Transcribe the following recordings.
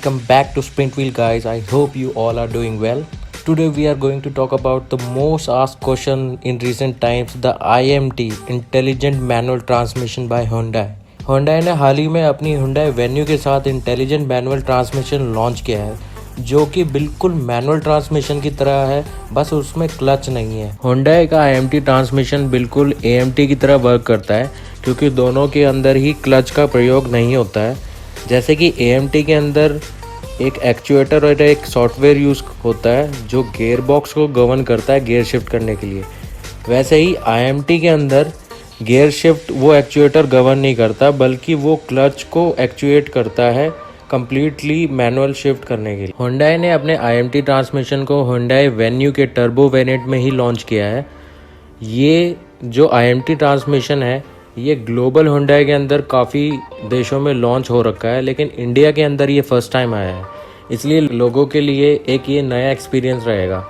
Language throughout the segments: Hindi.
welcome back to Sprint Wheel, guys. I hope you all are doing well. Today we are going to talk about the most asked question in recent times, the IMT Intelligent Manual Transmission by Hyundai. Hyundai ने हाल ही में अपनी Hyundai Venue के साथ इंटेलिजेंट मैनुअल ट्रांसमिशन लॉन्च किया है जो कि बिल्कुल मैनुअल ट्रांसमिशन की तरह है, बस उसमें क्लच नहीं है। Hyundai का IMT ट्रांसमिशन बिल्कुल AMT की तरह वर्क करता है क्योंकि दोनों के अंदर ही क्लच का प्रयोग नहीं होता है। जैसे कि AMT के अंदर एक एक्चुएटर और एक सॉफ्टवेयर यूज़ होता है जो गियर बॉक्स को गवर्न करता है गियर शिफ्ट करने के लिए, वैसे ही IMT के अंदर गियर शिफ्ट वो एक्चुएटर गवर्न नहीं करता बल्कि वो क्लच को एक्चुएट करता है कम्प्लीटली मैनुअल शिफ्ट करने के लिए। Hyundai ने अपने IMT ट्रांसमिशन को Hyundai Venue के टर्बो वेरिएंट में ही लॉन्च किया है। ये जो IMT ट्रांसमिशन है ये ग्लोबल Hyundai के अंदर काफ़ी देशों में लॉन्च हो रखा है, लेकिन इंडिया के अंदर ये फर्स्ट टाइम आया है, इसलिए लोगों के लिए एक ये नया एक्सपीरियंस रहेगा।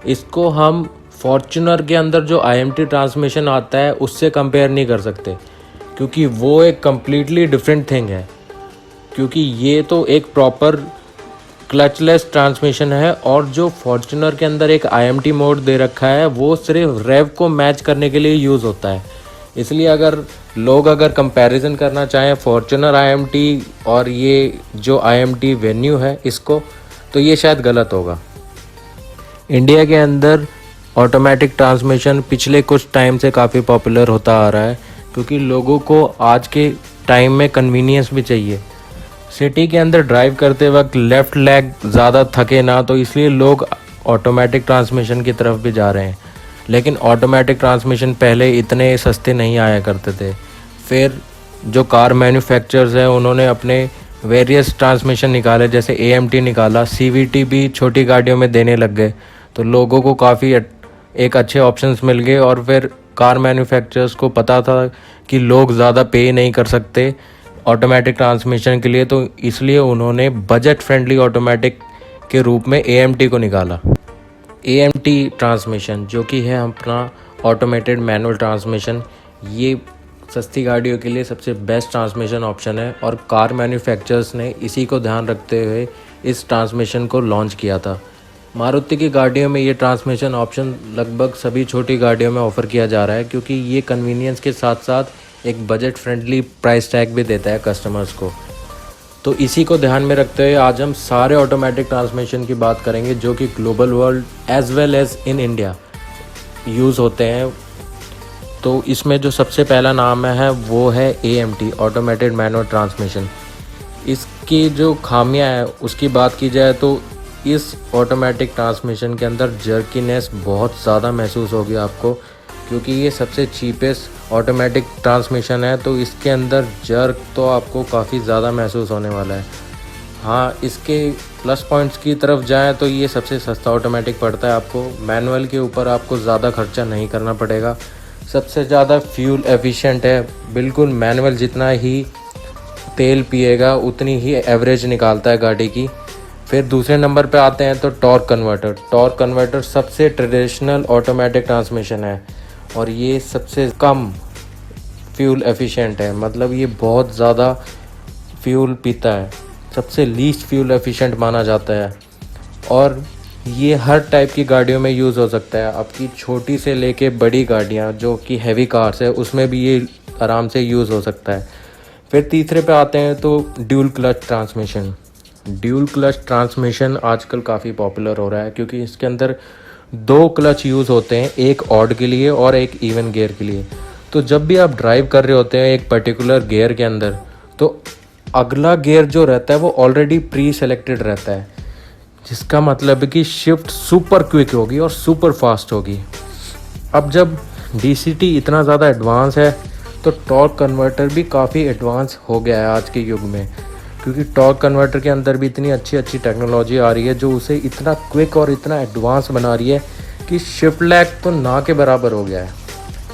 इसको हम फॉर्च्यूनर के अंदर जो IMT ट्रांसमिशन आता है उससे कंपेयर नहीं कर सकते क्योंकि वो एक कम्प्लीटली डिफरेंट थिंग है, क्योंकि ये तो एक प्रॉपर क्लचलेस ट्रांसमिशन है और जो फॉर्च्यूनर के अंदर एक IMT मोड दे रखा है वो सिर्फ रेव को मैच करने के लिए यूज़ होता है। इसलिए अगर कंपैरिजन करना चाहें फॉर्च्यूनर IMT और ये जो IMT वेन्यू है इसको, तो ये शायद गलत होगा। इंडिया के अंदर ऑटोमेटिक ट्रांसमिशन पिछले कुछ टाइम से काफ़ी पॉपुलर होता आ रहा है क्योंकि लोगों को आज के टाइम में कन्वीनियंस भी चाहिए। सिटी के अंदर ड्राइव करते वक्त लेफ़्ट लेग ज़्यादा थके ना, तो इसलिए लोग ऑटोमेटिक ट्रांसमिशन की तरफ भी जा रहे हैं। लेकिन ऑटोमेटिक ट्रांसमिशन पहले इतने सस्ते नहीं आया करते थे। फिर जो कार मैन्युफैक्चरर्स हैं उन्होंने अपने वेरियस ट्रांसमिशन निकाले, जैसे AMT निकाला, CVT भी छोटी गाड़ियों में देने लग गए, तो लोगों को काफ़ी एक अच्छे ऑप्शंस मिल गए। और फिर कार मैन्युफैक्चरर्स को पता था कि लोग ज़्यादा पे नहीं कर सकते ऑटोमेटिक ट्रांसमिशन के लिए, तो इसलिए उन्होंने बजट फ्रेंडली ऑटोमेटिक के रूप में AMT को निकाला। AMT ट्रांसमिशन जो कि है अपना ऑटोमेटेड मैनुअल ट्रांसमिशन, ये सस्ती गाड़ियों के लिए सबसे बेस्ट ट्रांसमिशन ऑप्शन है और कार मैन्युफैक्चरर्स ने इसी को ध्यान रखते हुए इस ट्रांसमिशन को लॉन्च किया था। मारुति की गाड़ियों में ये ट्रांसमिशन ऑप्शन लगभग सभी छोटी गाड़ियों में ऑफ़र किया जा रहा है क्योंकि ये कन्वीनियंस के साथ साथ एक बजट फ्रेंडली प्राइस टैग भी देता है कस्टमर्स को। तो इसी को ध्यान में रखते हुए आज हम सारे ऑटोमेटिक ट्रांसमिशन की बात करेंगे जो कि global world as well as in India use होते हैं। तो इसमें जो सबसे पहला नाम है वो है AMT ऑटोमेटेड मैनुअल ट्रांसमिशन। इसकी जो खामियां है उसकी बात की जाए तो इस ऑटोमेटिक ट्रांसमिशन के अंदर जर्कीनेस बहुत ज़्यादा महसूस होगी आपको, क्योंकि ये सबसे चीपेस्ट ऑटोमेटिक ट्रांसमिशन है, तो इसके अंदर जर्क तो आपको काफ़ी ज़्यादा महसूस होने वाला है। हाँ, इसके प्लस पॉइंट्स की तरफ जाएं तो ये सबसे सस्ता ऑटोमेटिक पड़ता है आपको। मैनुअल के ऊपर आपको ज़्यादा खर्चा नहीं करना पड़ेगा। सबसे ज़्यादा फ्यूल एफिशिएंट है, बिल्कुल मैनुअल जितना ही तेल पिएगा उतनी ही एवरेज निकालता है गाड़ी की। फिर दूसरे नंबर पे आते हैं तो टॉर्क कन्वर्टर सबसे ट्रेडिशनल ऑटोमेटिक ट्रांसमिशन है और ये सबसे कम फ्यूल एफिशिएंट है, मतलब ये बहुत ज़्यादा फ्यूल पीता है, सबसे लीस्ट फ्यूल एफिशिएंट माना जाता है और ये हर टाइप की गाड़ियों में यूज़ हो सकता है। आपकी छोटी से लेके बड़ी गाड़ियाँ जो कि हैवी कार्स है उसमें भी ये आराम से यूज़ हो सकता है। फिर तीसरे पे आते हैं तो ड्यूल क्लच ट्रांसमिशन आजकल काफ़ी पॉपुलर हो रहा है क्योंकि इसके अंदर 2 क्लच यूज़ होते हैं, एक ऑड के लिए और एक इवन गियर के लिए। तो जब भी आप ड्राइव कर रहे होते हैं एक पर्टिकुलर गियर के अंदर, तो अगला गियर जो रहता है वो ऑलरेडी प्री सेलेक्टेड रहता है, जिसका मतलब है कि शिफ्ट सुपर क्विक होगी और सुपर फास्ट होगी। अब जब DCT इतना ज़्यादा एडवांस है तो टॉर्क कन्वर्टर भी काफ़ी एडवांस हो गया है आज के युग में, क्योंकि टॉर्क कन्वर्टर के अंदर भी इतनी अच्छी टेक्नोलॉजी आ रही है जो उसे इतना क्विक और इतना एडवांस बना रही है कि शिफ्ट लैग तो ना के बराबर हो गया है।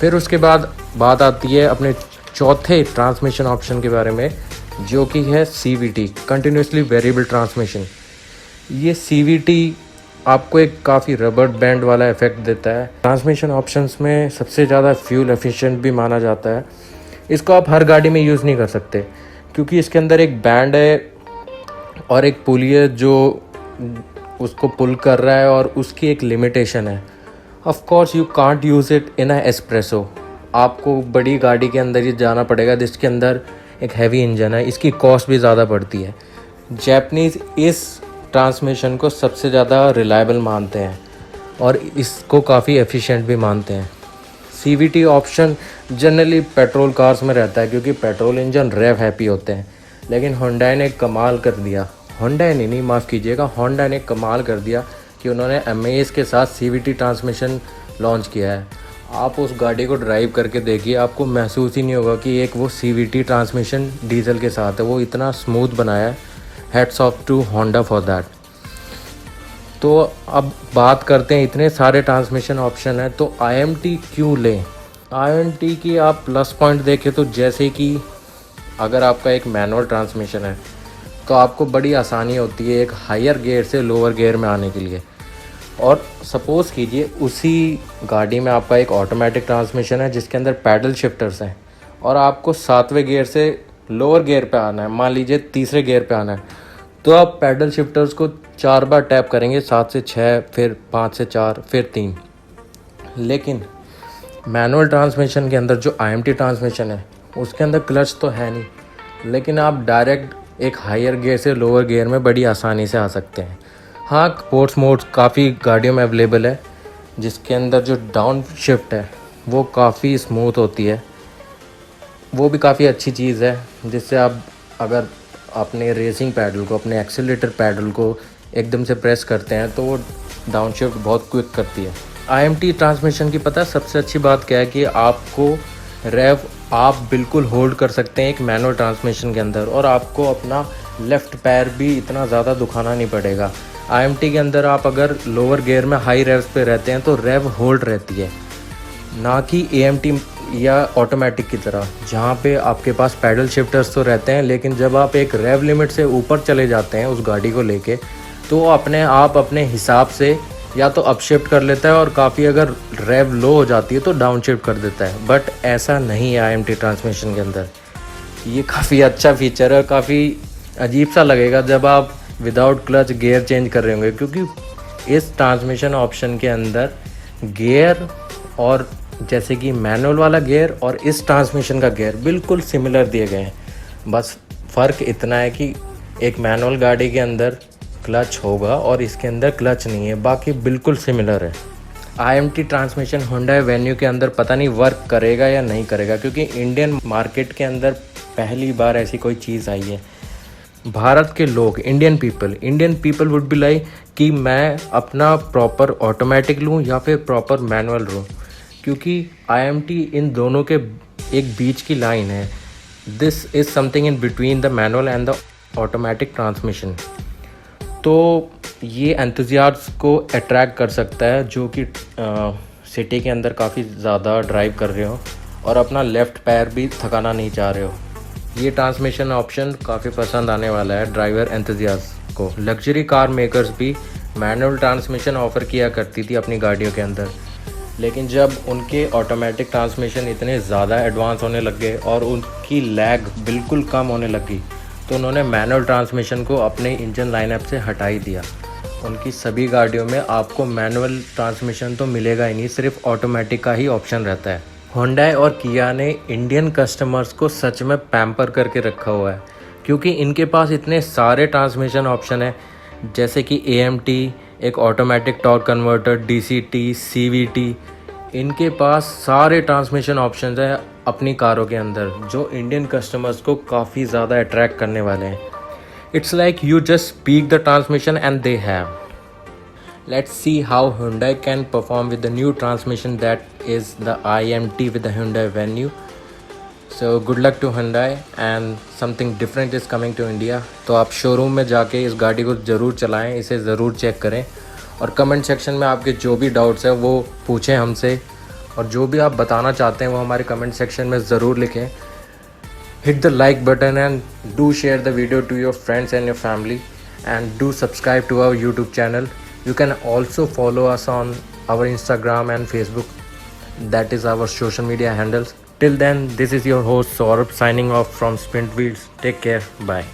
फिर उसके बाद बात आती है अपने चौथे ट्रांसमिशन ऑप्शन के बारे में जो कि है CVT कंटिन्यूसली वेरिएबल ट्रांसमिशन। ये CVT आपको एक काफ़ी रबर बैंड वाला इफेक्ट देता है। ट्रांसमिशन ऑप्शंस में सबसे ज़्यादा फ्यूल एफिशिएंट भी माना जाता है। इसको आप हर गाड़ी में यूज़ नहीं कर सकते क्योंकि इसके अंदर एक बैंड है और एक पुली है जो उसको पुल कर रहा है और उसकी एक लिमिटेशन है। Of course you can't use it in a espresso. आपको बड़ी गाड़ी के अंदर ही जाना पड़ेगा जिसके अंदर एक हैवी इंजन है, इसकी कॉस्ट भी ज़्यादा पड़ती है। जैपनीज़ इस ट्रांसमिशन को सबसे ज़्यादा रिलायबल मानते हैं और इसको काफ़ी एफिशिएंट भी मानते हैं। CVT option generally petrol cars में रहता है क्योंकि पेट्रोल इंजन रेव हैप्पी होते हैं, लेकिन होंडा ने कमाल कर दिया। होंडा ने नहीं, माफ़ कीजिएगा, होंडा ने कमाल कर दिया कि उन्होंने अमेज के साथ CVT ट्रांसमिशन लॉन्च किया है। आप उस गाड़ी को ड्राइव करके देखिए, आपको महसूस ही नहीं होगा कि एक वो CVT ट्रांसमिशन डीजल के साथ है। वो इतना स्मूथ बनाया है, hats off to Honda for that. तो अब बात करते हैं, इतने सारे ट्रांसमिशन ऑप्शन है तो IMT क्यों लें। IMT की आप प्लस पॉइंट देखें तो जैसे कि अगर आपका एक मैनुअल ट्रांसमिशन है तो आपको बड़ी आसानी होती है एक हायर गियर से लोअर गियर में आने के लिए। और सपोज़ कीजिए उसी गाड़ी में आपका एक ऑटोमेटिक ट्रांसमिशन है जिसके अंदर पैडल शिफ्टर्स हैं और आपको 7वें गियर से लोअर गियर पे आना है, मान लीजिए तीसरे गियर पे आना है, तो आप पैडल शिफ्टर्स को 4 बार टैप करेंगे, 7 से 6, फिर 5 से 4, फिर 3। लेकिन मैनुअल ट्रांसमिशन के अंदर जो IMT ट्रांसमिशन है उसके अंदर क्लच तो है नहीं, लेकिन आप डायरेक्ट एक हायर गियर से लोअर गियर में बड़ी आसानी से आ सकते हैं। हाँ, स्पोर्ट्स मोड्स काफ़ी गाड़ियों में अवेलेबल है जिसके अंदर जो डाउन शिफ्ट है वो काफ़ी स्मूथ होती है। वो भी काफ़ी अच्छी चीज़ है जिससे आप अगर अपने रेसिंग पैडल को, अपने एक्सीलरेटर पैडल को एकदम से प्रेस करते हैं तो वो डाउन शिफ्ट बहुत क्विक करती है। IMT ट्रांसमिशन की पता है सबसे अच्छी बात क्या है कि आपको रेव आप बिल्कुल होल्ड कर सकते हैं एक मैनुअल ट्रांसमिशन के अंदर, और आपको अपना लेफ़्ट पैर भी इतना ज़्यादा दुखाना नहीं पड़ेगा। IMT के अंदर आप अगर लोअर गियर में हाई रेव्स पे रहते हैं तो रेव होल्ड रहती है, ना कि AMT या ऑटोमेटिक की तरह जहाँ पे आपके पास पैडल शिफ्टर्स तो रहते हैं, लेकिन जब आप एक रेव लिमिट से ऊपर चले जाते हैं उस गाड़ी को लेके तो अपने आप अपने हिसाब से या तो अप शिफ्ट कर लेता है और काफ़ी अगर रेव लो हो जाती है तो डाउन शिफ्ट कर देता है। बट ऐसा नहीं है IMT ट्रांसमिशन के अंदर। ये काफ़ी अच्छा फीचर है, काफ़ी अजीब सा लगेगा जब आप विदाउट क्लच गियर चेंज कर रहे होंगे, क्योंकि इस ट्रांसमिशन ऑप्शन के अंदर गियर और जैसे कि मैनुअल वाला गियर और इस ट्रांसमिशन का गियर बिल्कुल सिमिलर दिए गए हैं। बस फ़र्क इतना है कि एक मैनुअल गाड़ी के अंदर क्लच होगा और इसके अंदर क्लच नहीं है, बाकी बिल्कुल सिमिलर है। IMT ट्रांसमिशन होंडा वेन्यू के अंदर पता नहीं वर्क करेगा या नहीं करेगा, क्योंकि इंडियन मार्केट के अंदर पहली बार ऐसी कोई चीज़ आई है। भारत के लोग, Indian people would be like कि मैं अपना प्रॉपर ऑटोमेटिक लूँ या फिर प्रॉपर मैनुअल लूँ, क्योंकि IMT इन दोनों के एक बीच की लाइन है। This is something in between the manual and the automatic transmission. तो ये एंथुजियास्ट को अट्रैक्ट कर सकता है जो कि सिटी के अंदर काफ़ी ज़्यादा ड्राइव कर रहे हो और अपना लेफ़्ट पैर भी थकाना नहीं चाह रहे हो। ये ट्रांसमिशन ऑप्शन काफ़ी पसंद आने वाला है ड्राइवर एंथुजियास्ट को। लग्जरी कार मेकर्स भी मैनुअल ट्रांसमिशन ऑफ़र किया करती थी अपनी गाड़ियों के अंदर, लेकिन जब उनके ऑटोमेटिक ट्रांसमिशन इतने ज़्यादा एडवांस होने लग गए और उनकी लैग बिल्कुल कम होने लगी तो उन्होंने मैनुअल ट्रांसमिशन को अपने इंजन लाइनअप से हटा ही दिया। उनकी सभी गाड़ियों में आपको मैनुअल ट्रांसमिशन तो मिलेगा ही नहीं, सिर्फ ऑटोमेटिक का ही ऑप्शन रहता है। होंडा और किया ने इंडियन कस्टमर्स को सच में पैम्पर करके रखा हुआ है, क्योंकि इनके पास इतने सारे ट्रांसमिशन ऑप्शन है, जैसे कि AMT, एक automatic torque converter, DCT, CVT। इनके पास सारे ट्रांसमिशन ऑप्शंस हैं अपनी कारों के अंदर जो इंडियन कस्टमर्स को काफ़ी ज़्यादा अट्रैक्ट करने वाले हैं। It's like you just speak the transmission and they have. Let's see how Hyundai can perform with the new transmission that is the IMT with the Hyundai Venue. So good luck to Hyundai and something different is coming to India. तो आप शोरूम में जाके इस गाड़ी को ज़रूर चलाएं, इसे ज़रूर चेक करें और कमेंट सेक्शन में आपके जो भी डाउट्स हैं वो पूछें हमसे, और जो भी आप बताना चाहते हैं वो हमारे कमेंट सेक्शन में ज़रूर लिखें। Hit the like button and do share the video to your friends and your family, and do subscribe to our YouTube channel. You can also follow us on our Instagram and Facebook. That is our social media handles. Till then, this is your host Saurabh signing off from Sprint Wheels. Take care. Bye.